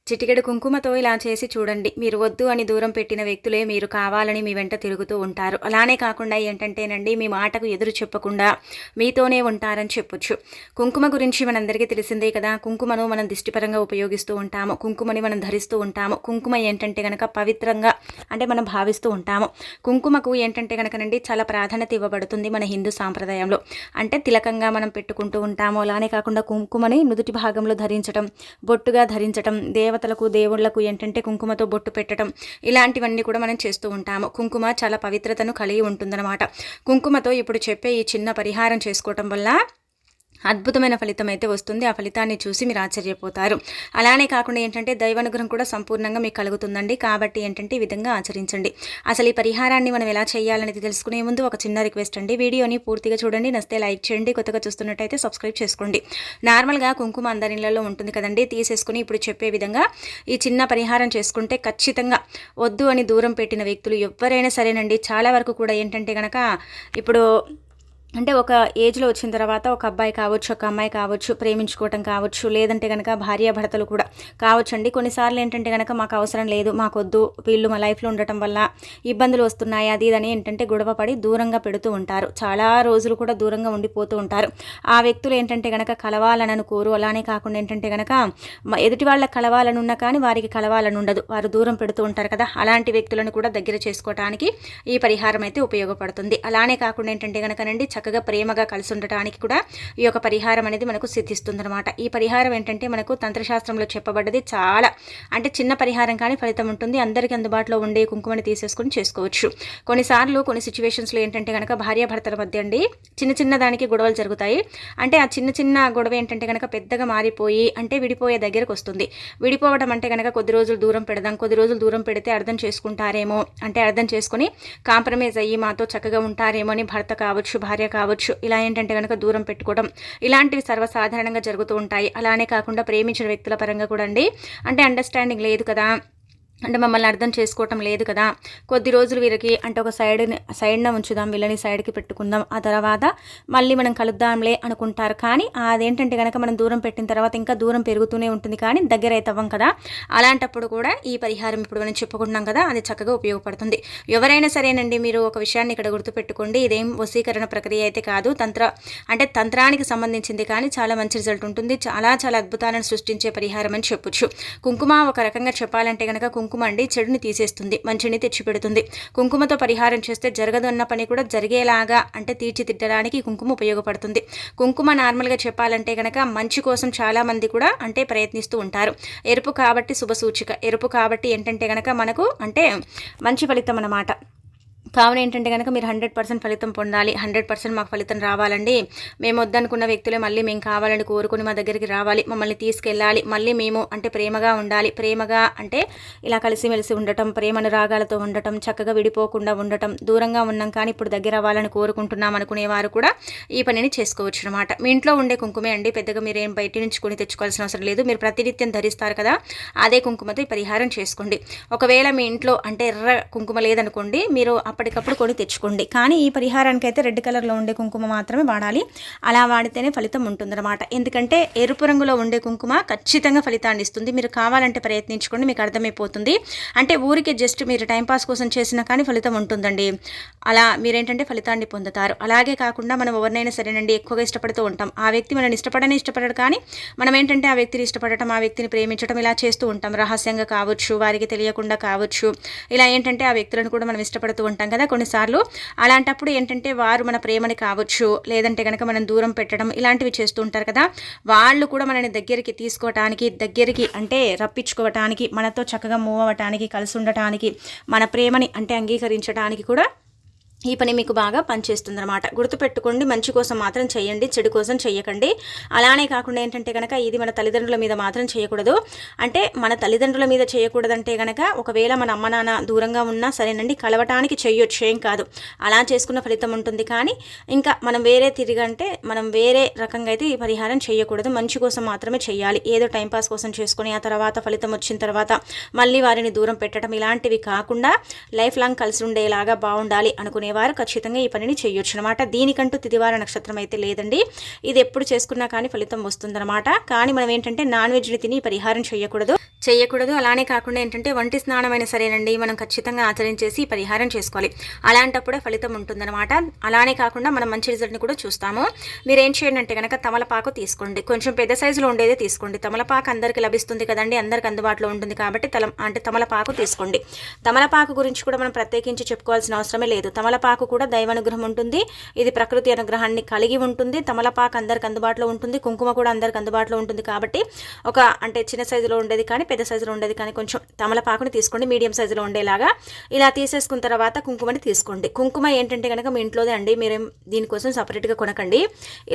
చిటికెడు కుంకుమతో ఇలా చేసి చూడండి. మీరు వద్దు అని దూరం పెట్టిన వ్యక్తులే మీరు కావాలని మీ వెంట తిరుగుతూ ఉంటారు. అలానే కాకుండా ఏంటంటేనండి, మీ మాటకు ఎదురు చెప్పకుండా మీతోనే ఉంటారని చెప్పొచ్చు. కుంకుమ గురించి మనందరికీ తెలిసిందే కదా. కుంకుమను మనం దిష్టిపరంగా ఉపయోగిస్తూ ఉంటాము. కుంకుమని మనం ధరిస్తూ ఉంటాము. కుంకుమ ఏంటంటే గనక పవిత్రంగా అంటే మనం భావిస్తూ ఉంటాము. కుంకుమకు ఏంటంటే గనకనండి చాలా ప్రాధాన్యత ఇవ్వబడుతుంది మన హిందూ సాంప్రదాయంలో. అంటే తిలకంగా మనం పెట్టుకుంటూ ఉంటాము. అలానే కాకుండా కుంకుమని నుదుటి భాగంలో ధరించడం, బొట్టుగా ధరించడం, దేవతలకు దేవుళ్లకు ఏంటంటే కుంకుమతో బొట్టు పెట్టడం, ఇలాంటివన్నీ కూడా మనం చేస్తూ ఉంటాము. కుంకుమ చాలా పవిత్రతను కలిగి ఉంటుందన్నమాట. కుంకుమతో ఇప్పుడు చెప్పే ఈ చిన్న పరిహారం చేసుకోవటం వల్ల అద్భుతమైన ఫలితం అయితే వస్తుంది. ఆ ఫలితాన్ని చూసి మీరు ఆశ్చర్యపోతారు. అలానే కాకుండా ఏంటంటే దైవానుగ్రహం కూడా సంపూర్ణంగా మీకు కలుగుతుందండి. కాబట్టి ఏంటంటే ఈ విధంగా ఆచరించండి. అసలు ఈ పరిహారాన్ని మనం ఎలా చేయాలనేది తెలుసుకునే ముందు ఒక చిన్న రిక్వెస్ట్ అండి. వీడియోని పూర్తిగా చూడండి, నచ్చితే లైక్ చేయండి, కొత్తగా చూస్తున్నట్టయితే సబ్స్క్రైబ్ చేసుకోండి. నార్మల్గా కుంకుమ అందరి ఇళ్లలో ఉంటుంది కదండి. తీసేసుకుని ఇప్పుడు చెప్పే విధంగా ఈ చిన్న పరిహారం చేసుకుంటే ఖచ్చితంగా వద్దు అని దూరం పెట్టిన వ్యక్తులు ఎవరైనా సరేనండి, చాలా వరకు కూడా ఏంటంటే కనుక ఇప్పుడు అంటే ఒక ఏజ్లో వచ్చిన తర్వాత ఒక అబ్బాయి కావచ్చు, ఒక అమ్మాయి కావచ్చు, ప్రేమించుకోవటం కావచ్చు, లేదంటే కనుక భార్యాభర్తలు కూడా కావచ్చు అండి. కొన్నిసార్లు ఏంటంటే కనుక మాకు అవసరం లేదు, మాకొద్దు, వీళ్ళు మా లైఫ్లో ఉండటం వల్ల ఇబ్బందులు వస్తున్నాయి, అది ఇదని ఏంటంటే గొడవ పడి దూరంగా పెడుతూ ఉంటారు. చాలా రోజులు కూడా దూరంగా ఉండిపోతూ ఉంటారు. ఆ వ్యక్తులు ఏంటంటే కనుక కలవాలని అనుకోరు. అలానే కాకుండా ఏంటంటే కనుక ఎదుటి వాళ్ళకి కలవాలని ఉన్నా కానీ వారికి కలవాలని ఉండదు, వారు దూరం పెడుతూ ఉంటారు కదా. అలాంటి వ్యక్తులను కూడా దగ్గర చేసుకోవడానికి ఈ పరిహారం అయితే ఉపయోగపడుతుంది. అలానే కాకుండా ఏంటంటే కనుకనండి చక్కగా ప్రేమగా కలిసి ఉండటానికి కూడా ఈ యొక్క పరిహారం అనేది మనకు సిద్ధిస్తుందన్నమాట. ఈ పరిహారం ఏంటంటే మనకు తంత్రశాస్త్రంలో చెప్పబడ్డది. చాలా అంటే చిన్న పరిహారం కానీ ఫలితం ఉంటుంది. అందరికీ అందుబాటులో ఉండే కుంకుమని తీసేసుకుని చేసుకోవచ్చు. కొన్నిసార్లు కొన్ని సిచ్యువేషన్స్లో ఏంటంటే కనుక భార్యాభర్తల మధ్య అండి చిన్న చిన్న దానికి గొడవలు జరుగుతాయి. అంటే ఆ చిన్న చిన్న గొడవ ఏంటంటే కనుక పెద్దగా మారిపోయి అంటే విడిపోయే దగ్గరకు వస్తుంది. విడిపోవడం అంటే కనుక కొద్ది రోజులు దూరం పెడదాం, కొద్ది రోజులు దూరం పెడితే అర్థం చేసుకుంటారేమో, అంటే అర్థం చేసుకుని కాంప్రమైజ్ అయ్యి మాతో చక్కగా ఉంటారేమో అని భర్త కావచ్చు, భార్య కావచ్చు, ఇలా ఏంటంటే కనుక దూరం పెట్టుకోవడం, ఇలాంటివి సర్వసాధారణంగా జరుగుతూ ఉంటాయి. అలానే కాకుండా ప్రేమించిన వ్యక్తుల పరంగా కూడా అండి అంటే అండర్స్టాండింగ్ లేదు కదా, అంటే మమ్మల్ని అర్థం చేసుకోవటం లేదు కదా, కొద్ది రోజులు వీరికి అంటే ఒక సైడ్న ఉంచుదాం, వీళ్ళని సైడ్కి పెట్టుకుందాం, ఆ తర్వాత మళ్ళీ మనం కలుద్దాంలే అనుకుంటారు. కానీ అదేంటంటే కనుక మనం దూరం పెట్టిన తర్వాత ఇంకా దూరం పెరుగుతూనే ఉంటుంది, కానీ దగ్గర అయితే అవ్వం కదా. అలాంటప్పుడు కూడా ఈ పరిహారం ఇప్పుడు మనం చెప్పుకుంటున్నాం కదా, అది చక్కగా ఉపయోగపడుతుంది. ఎవరైనా సరేనండి, మీరు ఒక విషయాన్ని ఇక్కడ గుర్తుపెట్టుకోండి, ఇదేం వశీకరణ ప్రక్రియ అయితే కాదు, తంత్రానికి సంబంధించింది, కానీ చాలా మంచి రిజల్ట్ ఉంటుంది. చాలా చాలా అద్భుతాలను సృష్టించే పరిహారం అని చెప్పొచ్చు. కుంకుమ ఒక రకంగా చెప్పాలంటే కనుక కుంకుమ అండి చెడుని తీసేస్తుంది, మంచిని తెచ్చిపెడుతుంది. కుంకుమతో పరిహారం చేస్తే జరగదు అన్న పని కూడా జరిగేలాగా అంటే తీర్చిదిద్దడానికి కుంకుమ ఉపయోగపడుతుంది. కుంకుమ నార్మల్గా చెప్పాలంటే కనుక మంచి కోసం చాలా మంది కూడా అంటే ప్రయత్నిస్తూ ఉంటారు. ఎరుపు కాబట్టి శుభ సూచిక, ఎరుపు కాబట్టి ఏంటంటే కనుక మనకు అంటే మంచి ఫలితం అన్నమాట. కావున ఏంటంటే కనుక మీరు 100% ఫలితం పొందాలి, 100% మాకు ఫలితం రావాలండి, మేము వద్దనుకున్న వ్యక్తులే మళ్ళీ మేము కావాలని కోరుకుని మా దగ్గరికి రావాలి, మమ్మల్ని తీసుకెళ్ళాలి, మళ్ళీ మేము అంటే ప్రేమగా ఉండాలి, ప్రేమగా అంటే ఇలా కలిసిమెలిసి ఉండటం, ప్రేమను రాగాలతో ఉండటం, చక్కగా విడిపోకుండా ఉండటం, దూరంగా ఉన్నాం కానీ ఇప్పుడు దగ్గర అవ్వాలని కోరుకుంటున్నాం అనుకునేవారు కూడా ఈ పనిని చేసుకోవచ్చు అనమాట. మీ ఇంట్లో ఉండే కుంకుమే అండి, పెద్దగా మీరేం బయట నుంచి కొని తెచ్చుకోవాల్సిన అవసరం లేదు. మీరు ప్రతినిత్యం ధరిస్తారు కదా, అదే కుంకుమతో ఈ పరిహారం చేసుకోండి. ఒకవేళ మీ ఇంట్లో అంటే ఎర్ర కుంకుమ లేదనుకోండి, మీరు అప్పటికప్పుడు కొని తెచ్చుకోండి. కానీ ఈ పరిహారానికి అయితే రెడ్ కలర్లో ఉండే కుంకుమ మాత్రమే వాడాలి. అలా వాడితేనే ఫలితం ఉంటుందన్నమాట. ఎందుకంటే ఎరుపు రంగులో ఉండే కుంకుమ ఖచ్చితంగా ఫలితాన్ని ఇస్తుంది. మీరు కావాలంటే ప్రయత్నించుకోండి, మీకు అర్థమైపోతుంది. అంటే ఊరికి జస్ట్ మీరు టైంపాస్ కోసం చేసినా కానీ ఫలితం ఉంటుందండి. అలా మీరేంటంటే ఫలితాన్ని పొందుతారు. అలాగే కాకుండా మనం ఎవరినైనా సరేనండి ఎక్కువగా ఇష్టపడుతూ ఉంటాం, ఆ వ్యక్తి మనల్ని ఇష్టపడడు, కానీ మనం ఏంటంటే ఆ వ్యక్తిని ఇష్టపడటం, ఆ వ్యక్తిని ప్రేమించడం ఇలా చేస్తూ ఉంటాం. రహస్యంగా కావచ్చు, వారికి తెలియకుండా కావచ్చు, ఇలా ఏంటంటే ఆ వ్యక్తులను కూడా మనం ఇష్టపడుతూ ఉంటాం కదా కొన్నిసార్లు. అలాంటప్పుడు ఏంటంటే వారు మన ప్రేమని కావచ్చు, లేదంటే కనుక మనం దూరం పెట్టడం ఇలాంటివి చేస్తూ ఉంటారు కదా. వాళ్ళు కూడా మనని దగ్గరికి తీసుకోవటానికి, దగ్గరికి అంటే రప్పించుకోవటానికి, మనతో చక్కగా మూవ్ అవ్వటానికి, కలిసి ఉండటానికి, మన ప్రేమని అంటే అంగీకరించడానికి కూడా ఈ పని మీకు బాగా పనిచేస్తుంది అనమాట. గుర్తుపెట్టుకోండి, మంచి కోసం మాత్రం చేయండి, చెడు కోసం చెయ్యకండి. అలానే కాకుండా ఏంటంటే కనుక ఇది మన తల్లిదండ్రుల మీద మాత్రం చేయకూడదు. అంటే మన తల్లిదండ్రుల మీద చేయకూడదంటే కనుక ఒకవేళ మన అమ్మ నాన్న దూరంగా ఉన్నా సరేనండి, కలవటానికి చెయ్యొచ్చు, ఏం కాదు, అలా చేసుకున్న ఫలితం ఉంటుంది. కానీ ఇంకా మనం వేరే తిరిగంటే మనం వేరే రకంగా అయితే ఈ పరిహారం చేయకూడదు. మంచి కోసం మాత్రమే చేయాలి. ఏదో టైంపాస్ కోసం చేసుకుని ఆ తర్వాత ఫలితం వచ్చిన తర్వాత మళ్ళీ వారిని దూరం పెట్టడం ఇలాంటివి కాకుండా లైఫ్ లాంగ్ కలిసి ఉండేలాగా బాగుండాలి అనుకునే వారు ఖచ్చితంగా ఈ పనిని చేయొచ్చు అనమాట. దీనికంటూ తిదివార నక్షత్రం అయితే లేదండి, ఇది ఎప్పుడు చేసుకున్నా కానీ ఫలితం వస్తుందన్నమాట. కానీ మనం ఏంటంటే నాన్ వెజ్ని తిని పరిహారం చేయకూడదు. చేయకూడదు. అలానే కాకుండా ఏంటంటే వంటి స్నానమైనా సరేనండి మనం ఖచ్చితంగా ఆచరించేసి పరిహారం చేసుకోవాలి. అలాంటప్పుడే ఫలితం ఉంటుందన్నమాట. అలానే కాకుండా మనం మంచి రిజల్ట్ని కూడా చూస్తాము. మీరు ఏం చేయండి అంటే కనుక తమలపాకు తీసుకోండి. కొంచెం పెద్ద సైజులో ఉండేదే తీసుకోండి. తమలపాకు అందరికీ లభిస్తుంది కదండి, అందరికి అందుబాటులో ఉంటుంది కాబట్టి తమలపాకు తీసుకోండి. తమలపాకు గురించి కూడా మనం ప్రత్యేకించి చెప్పుకోవాల్సిన అవసరమే లేదు. తమలపాకు కూడా దైవానుగ్రహం ఉంటుంది, ఇది ప్రకృతి అనుగ్రహాన్ని కలిగి ఉంటుంది. తమలపాకు అందరికి అందుబాటులో ఉంటుంది, కుంకుమ కూడా అందరికి అందుబాటులో ఉంటుంది కాబట్టి ఒక అంటే చిన్న సైజులో ఉండేది కానీ పెద్ద సైజులో ఉండేది కానీ కొంచెం తమలపాకుని తీసుకోండి, మీడియం సైజులో ఉండేలాగా. ఇలా తీసేసుకున్న తర్వాత కుంకుమని తీసుకోండి. కుంకుమ ఏంటంటే కనుక మీ ఇంట్లోదే అండి, మీరేం దీనికోసం సపరేట్గా కొనకండి.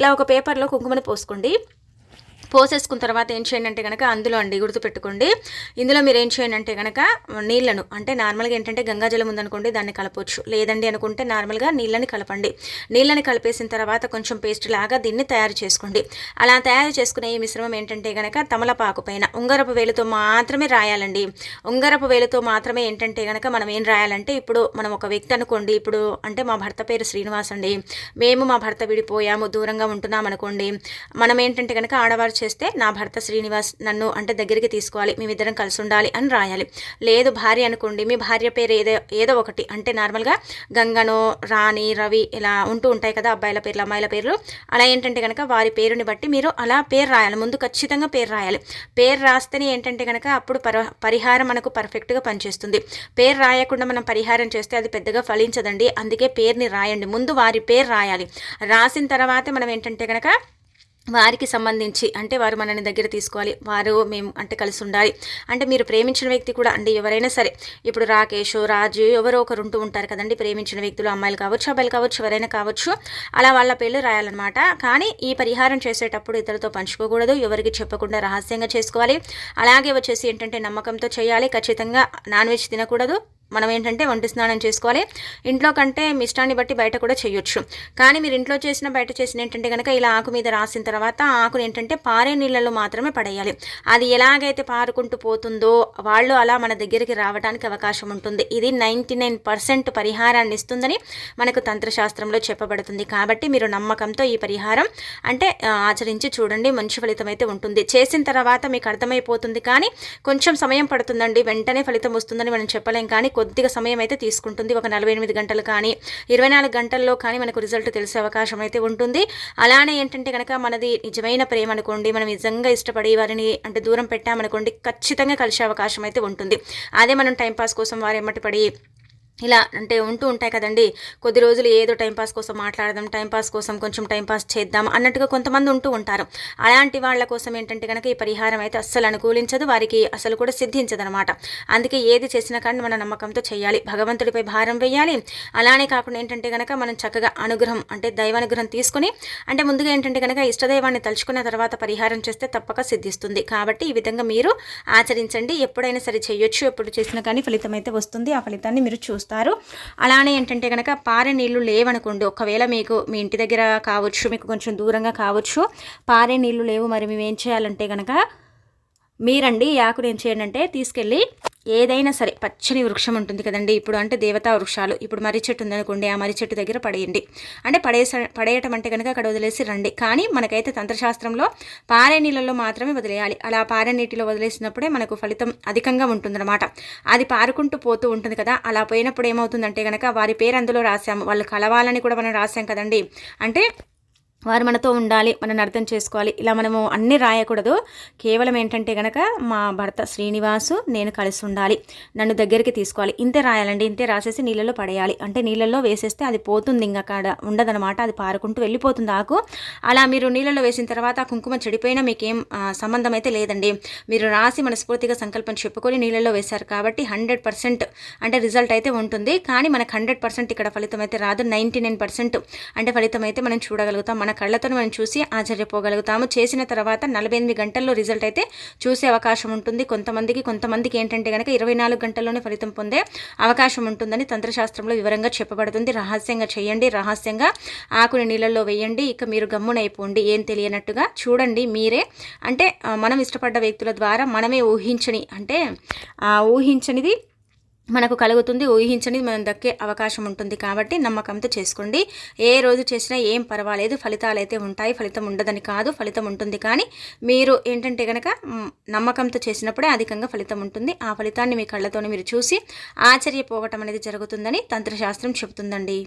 ఇలా ఒక పేపర్లో కుంకుమని పోసుకోండి. పోసేసుకున్న తర్వాత ఏం చేయండి అంటే కనుక అందులో అండి గుర్తుపెట్టుకోండి, ఇందులో మీరు ఏం చేయండి అంటే కనుక నీళ్లను అంటే నార్మల్గా ఏంటంటే గంగాజలం ఉందనుకోండి దాన్ని కలపవచ్చు, లేదండి అనుకుంటే నార్మల్గా నీళ్ళని కలపండి. నీళ్ళని కలిపేసిన తర్వాత కొంచెం పేస్ట్ లాగా దీన్ని తయారు చేసుకోండి. అలా తయారు చేసుకునే ఈ మిశ్రమం ఏంటంటే కనుక తమలపాకు పైన ఉంగరపు వేలుతో మాత్రమే రాయాలండి. ఉంగరపు వేలుతో మాత్రమే ఏంటంటే కనుక మనం ఏం రాయాలంటే, ఇప్పుడు మనం ఒక వ్యక్తి అనుకోండి, ఇప్పుడు అంటే మా భర్త పేరు శ్రీనివాస్ అండి, మేము మా భర్త విడిపోయాము, దూరంగా ఉంటున్నాం అనుకోండి, మనం ఏంటంటే కనుక ఆడవారు చేస్తే నా భర్త శ్రీనివాస్ నన్ను అంటే దగ్గరికి తీసుకోవాలి, మేమిద్దరం కలిసి ఉండాలి అని రాయాలి. లేదు భార్య అనుకోండి, మీ భార్య పేరు ఏదో ఒకటి అంటే నార్మల్గా గంగనో రాణి రవి ఇలా ఉంటూ ఉంటాయి కదా అబ్బాయిల పేర్లు అమ్మాయిల పేర్లు, అలా ఏంటంటే కనుక వారి పేరుని బట్టి మీరు అలా పేరు రాయాలి. ముందు ఖచ్చితంగా పేరు రాయాలి. పేరు రాస్తేనే ఏంటంటే కనుక అప్పుడు పరిహారం మనకు పర్ఫెక్ట్గా పనిచేస్తుంది. పేరు రాయకుండా మనం పరిహారం చేస్తే అది పెద్దగా ఫలించదండి. అందుకే పేరుని రాయండి, ముందు వారి పేరు రాయాలి. రాసిన తర్వాత మనం ఏంటంటే కనుక వారికి సంబంధించి అంటే వారు మనని దగ్గర తీసుకోవాలి, వారు మేము అంటే కలిసి ఉండాలి. అంటే మీరు ప్రేమించిన వ్యక్తి కూడా అండి, ఎవరైనా సరే ఇప్పుడు రాకేష్ రాజు ఎవరో ఒకరు ఉంటూ ఉంటారు కదండి, ప్రేమించిన వ్యక్తులు అమ్మాయిలు కావచ్చు అబ్బాయిలు కావచ్చు ఎవరైనా కావచ్చు, అలా వాళ్ళ పేర్లు రాయాలన్నమాట. కానీ ఈ పరిహారం చేసేటప్పుడు ఇతరులతో పంచుకోకూడదు, ఎవరికి చెప్పకుండా రహస్యంగా చేసుకోవాలి. అలాగే వచ్చేసి ఏంటంటే నమ్మకంతో చేయాలి. ఖచ్చితంగా నాన్ వెజ్ తినకూడదు. మనం ఏంటంటే వంటి స్నానం చేసుకోవాలి. ఇంట్లో కంటే మీ ఇష్టాన్ని బట్టి బయట కూడా చేయొచ్చు. కానీ మీరు ఇంట్లో చేసిన బయట చేసిన ఏంటంటే కనుక ఇలా ఆకు మీద రాసిన తర్వాత ఆకుని ఏంటంటే పారే నీళ్ళలో మాత్రమే పడేయాలి. అది ఎలాగైతే పారుకుంటూ పోతుందో వాళ్ళు అలా మన దగ్గరికి రావడానికి అవకాశం ఉంటుంది. ఇది 99% పరిహారాన్ని ఇస్తుందని మనకు తంత్రశాస్త్రంలో చెప్పబడుతుంది. కాబట్టి మీరు నమ్మకంతో ఈ పరిహారం అంటే ఆచరించి చూడండి, మంచి ఫలితం అయితే ఉంటుంది. చేసిన తర్వాత మీకు అర్థమైపోతుంది, కానీ కొంచెం సమయం పడుతుందండి, వెంటనే ఫలితం వస్తుందని మనం చెప్పలేం. కానీ కొద్దిగా సమయం అయితే తీసుకుంటుంది. ఒక 48 గంటలు కానీ 24 గంటల్లో కానీ మనకు రిజల్ట్ తెలిసే అవకాశం అయితే ఉంటుంది. అలానే ఏంటంటే కనుక మనది నిజమైన ప్రేమ అనుకోండి, మనం నిజంగా ఇష్టపడి వారిని అంటే దూరం పెట్టామనుకోండి, ఖచ్చితంగా కలిసే అవకాశం అయితే ఉంటుంది. అదే మనం టైంపాస్ కోసం వారు ఎమ్మటి పడి ఇలా అంటే ఉంటూ ఉంటాయి కదండి, కొద్ది రోజులు ఏదో టైంపాస్ కోసం మాట్లాడదాం, టైంపాస్ కోసం కొంచెం టైంపాస్ చేద్దాం అన్నట్టుగా కొంతమంది ఉంటూ ఉంటారు. అలాంటి వాళ్ళ కోసం ఏంటంటే కనుక ఈ పరిహారం అయితే అస్సలు అనుకూలించదు, వారికి అసలు కూడా సిద్ధించదు అనమాట. అందుకే ఏది చేసినా కానీ మన నమ్మకంతో చేయాలి, భగవంతుడిపై భారం వేయాలి. అలానే కాకుండా ఏంటంటే కనుక మనం చక్కగా అనుగ్రహం అంటే దైవానుగ్రహం తీసుకుని అంటే ముందుగా ఏంటంటే కనుక ఇష్టదైవాన్ని తలుచుకున్న తర్వాత పరిహారం చేస్తే తప్పక సిద్ధిస్తుంది. కాబట్టి ఈ విధంగా మీరు ఆచరించండి. ఎప్పుడైనా సరే చేయొచ్చు, ఎప్పుడు చేసినా కానీ ఫలితం అయితే వస్తుంది. ఆ ఫలితాన్ని మీరు చూస్తారు. అలానే ఏంటంటే కనుక పారే నీళ్లు లేవనుకోండి, ఒకవేళ మీకు మీ ఇంటి దగ్గర కావచ్చు, మీకు కొంచెం దూరంగా కావచ్చు, పారే నీళ్లు లేవు, మరి మేము ఏం చేయాలంటే కనుక మీరండి ఈ ఆకుని ఏం చేయండి అంటే తీసుకెళ్ళి ఏదైనా సరే పచ్చని వృక్షం ఉంటుంది కదండి, ఇప్పుడు అంటే దేవతా వృక్షాలు, ఇప్పుడు మర్రి చెట్టు ఉందనుకోండి, ఆ మర్రి చెట్టు దగ్గర పడేయండి. అంటే పడేయటం అంటే కనుక అక్కడ వదిలేసి రండి. కానీ మనకైతే తంత్రశాస్త్రంలో పారే నీళ్ళలో మాత్రమే వదిలేయాలి. అలా పారే నీటిలో వదిలేసినప్పుడే మనకు ఫలితం అధికంగా ఉంటుందన్నమాట. అది పారుకుంటూ పోతూ ఉంటుంది కదా, అలా పోయినప్పుడు ఏమవుతుందంటే కనుక వారి పేరు అందులో రాసాము, వాళ్ళు కలవాలని కూడా మనం రాసాం కదండి, అంటే వారు మనతో ఉండాలి, మనని అర్థం చేసుకోవాలి, ఇలా మనము అన్నీ రాయకూడదు. కేవలం ఏంటంటే కనుక మా భర్త శ్రీనివాసు నేను కలిసి ఉండాలి, నన్ను దగ్గరికి తీసుకోవాలి, ఇంతే రాయాలండి. ఇంతే రాసేసి నీళ్ళలో పడేయాలి. అంటే నీళ్ళల్లో వేసేస్తే అది పోతుంది, ఇంకా అక్కడ ఉండదనమాట, అది పారుకుంటూ వెళ్ళిపోతుంది ఆకు. అలా మీరు నీళ్ళలో వేసిన తర్వాత ఆ కుంకుమ చెడిపోయినా మీకేం సంబంధం అయితే లేదండి. మీరు రాసి మనస్ఫూర్తిగా సంకల్పం చెప్పుకొని నీళ్ళలో వేశారు కాబట్టి 100% అంటే రిజల్ట్ అయితే ఉంటుంది. కానీ మనకు 100% ఇక్కడ ఫలితం అయితే రాదు, 99% అంటే ఫలితం అయితే మనం చూడగలుగుతాం. మన కళ్ళతో మనం చూసి ఆశ్చర్యపోగలుగుతాము. చేసిన తర్వాత 48 గంటల్లో రిజల్ట్ అయితే చూసే అవకాశం ఉంటుంది. కొంతమందికి ఏంటంటే కనుక 24 గంటల్లోనే ఫలితం పొందే అవకాశం ఉంటుందని తంత్రశాస్త్రంలో వివరంగా చెప్పబడుతుంది. రహస్యంగా చేయండి, రహస్యంగా ఆకుని నీళ్ళల్లో వేయండి, ఇక మీరు గమ్మునైపోండి, ఏం తెలియనట్టుగా చూడండి. మీరే అంటే మనం ఇష్టపడ్డ వ్యక్తుల ద్వారా మనమే ఊహించనిది మనకు కలుగుతుంది, ఊహించని మనం దక్కే అవకాశం ఉంటుంది. కాబట్టి నమ్మకంతో చేసుకోండి. ఏ రోజు చేసినా ఏం పర్వాలేదు, ఫలితాలు అయితే ఉంటాయి. ఫలితం ఉండదని కాదు, ఫలితం ఉంటుంది. కానీ మీరు ఏంటంటే కనుక నమ్మకంతో చేసినప్పుడే అధికంగా ఫలితం ఉంటుంది. ఆ ఫలితాన్ని మీ కళ్ళతోనే మీరు చూసి ఆశ్చర్యపోవటం అనేది జరుగుతుందని తంత్రశాస్త్రం చెబుతుందండి.